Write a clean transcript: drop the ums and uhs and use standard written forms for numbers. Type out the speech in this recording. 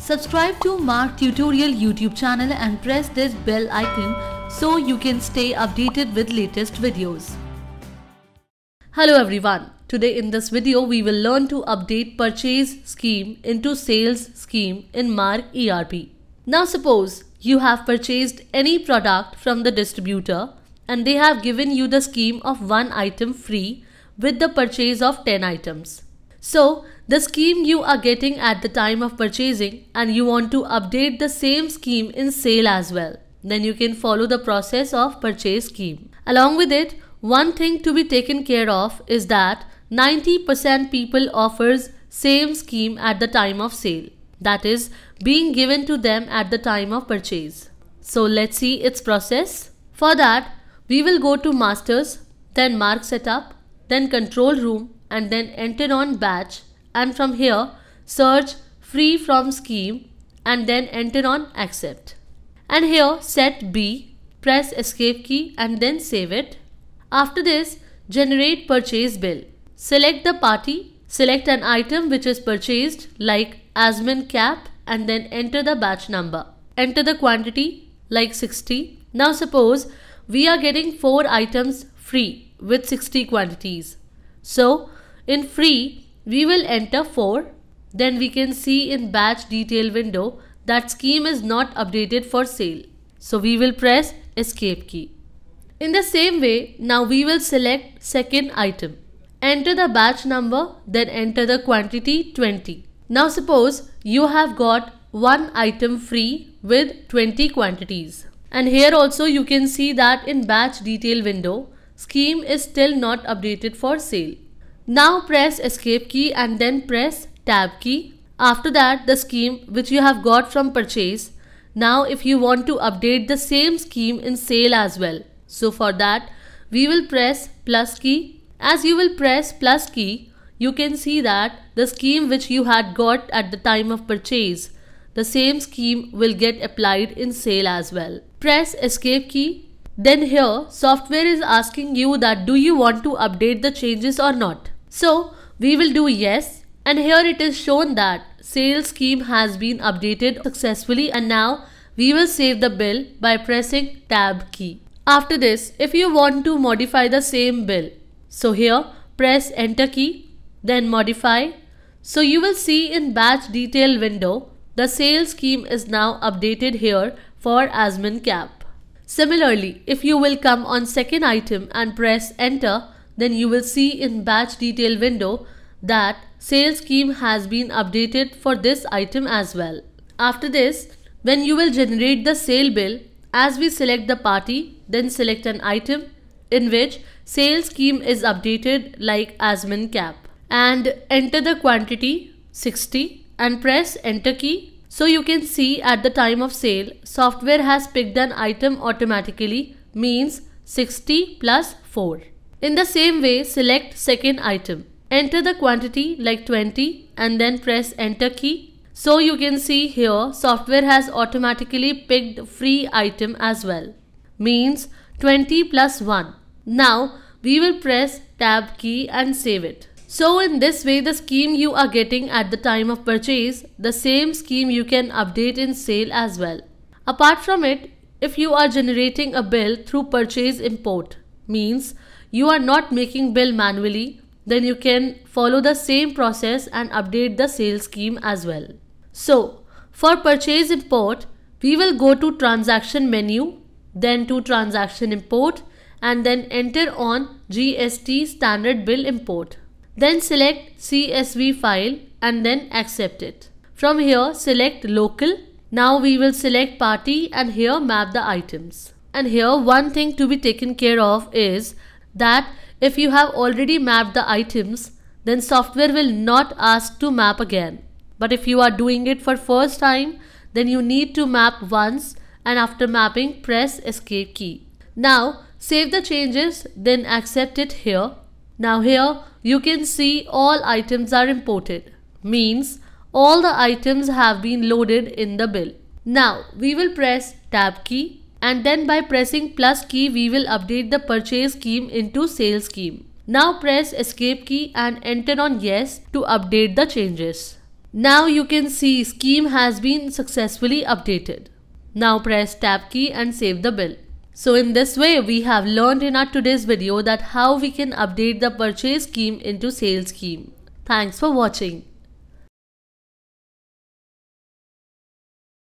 Subscribe to Mark Tutorial YouTube channel and press this bell icon so you can stay updated with latest videos. Hello everyone. Today in this video we will learn to update purchase scheme into sales scheme in Mark ERP. Now suppose you have purchased any product from the distributor and they have given you the scheme of 1 item free with the purchase of 10 items. So, the scheme you are getting at the time of purchasing and you want to update the same scheme in sale as well. Then you can follow the process of purchase scheme. Along with it, one thing to be taken care of is that 90% people offers same scheme at the time of sale. That is being given to them at the time of purchase. So let's see its process. For that, we will go to Masters, then Mark Setup, then Control Room and then enter on Batch, and from here search Free from Scheme and then enter on Accept. And here set B, press Escape key and then save it. After this, generate purchase bill. Select the party, select an item which is purchased like Asman cap and then enter the batch number. Enter the quantity like 60. Now suppose we are getting 4 items free with 60 quantities. So in free we will enter 4. Then we can see in batch detail window that scheme is not updated for sale. So we will press escape key. In the same way, now we will select second item. Enter the batch number, then enter the quantity 20. Now suppose you have got 1 item free with 20 quantities. And here also you can see that in batch detail window, scheme is still not updated for sale. Now press escape key and then press tab key. After that, the scheme which you have got from purchase. Now if you want to update the same scheme in sale as well. So for that, we will press plus key. As you will press plus key, you can see that the scheme which you had got at the time of purchase, the same scheme will get applied in sale as well. Press escape key. Then here software is asking you that do you want to update the changes or not. So we will do yes, and here it is shown that sales scheme has been updated successfully, and now we will save the bill by pressing tab key. After this, if you want to modify the same bill, so here press enter key, then modify. So you will see in batch detail window, the sales scheme is now updated here for Asman cap. Similarly, if you will come on second item and press enter, then you will see in batch detail window that sales scheme has been updated for this item as well. After this, when you will generate the sale bill, as we select the party, then select an item in which sales scheme is updated like Asman cap and enter the quantity 60 and press enter key. So you can see at the time of sale, software has picked an item automatically, means 60 plus 4. In the same way, select second item. Enter the quantity like 20 and then press enter key. So you can see here software has automatically picked free item as well, means 20 plus 1. Now we will press tab key and save it. So in this way, the scheme you are getting at the time of purchase, the same scheme you can update in sale as well. Apart from it, if you are generating a bill through purchase import, means you are not making bill manually, then you can follow the same process and update the sales scheme as well. So for purchase import, we will go to transaction menu, then to transaction import and then enter on GST standard bill import. Then select CSV file and then accept it. From here select local. Now we will select party and here map the items. And here one thing to be taken care of is that if you have already mapped the items, then software will not ask to map again. But if you are doing it for first time, then you need to map once and after mapping press escape key. Now save the changes, then accept it here. Now here you can see all items are imported, means all the items have been loaded in the bill. Now we will press tab key and then by pressing plus key we will update the purchase scheme into sales scheme. Now press escape key and enter on yes to update the changes. Now you can see scheme has been successfully updated. Now press tab key and save the bill. So in this way we have learned in our today's video that how we can update the purchase scheme into sales scheme. Thanks for watching.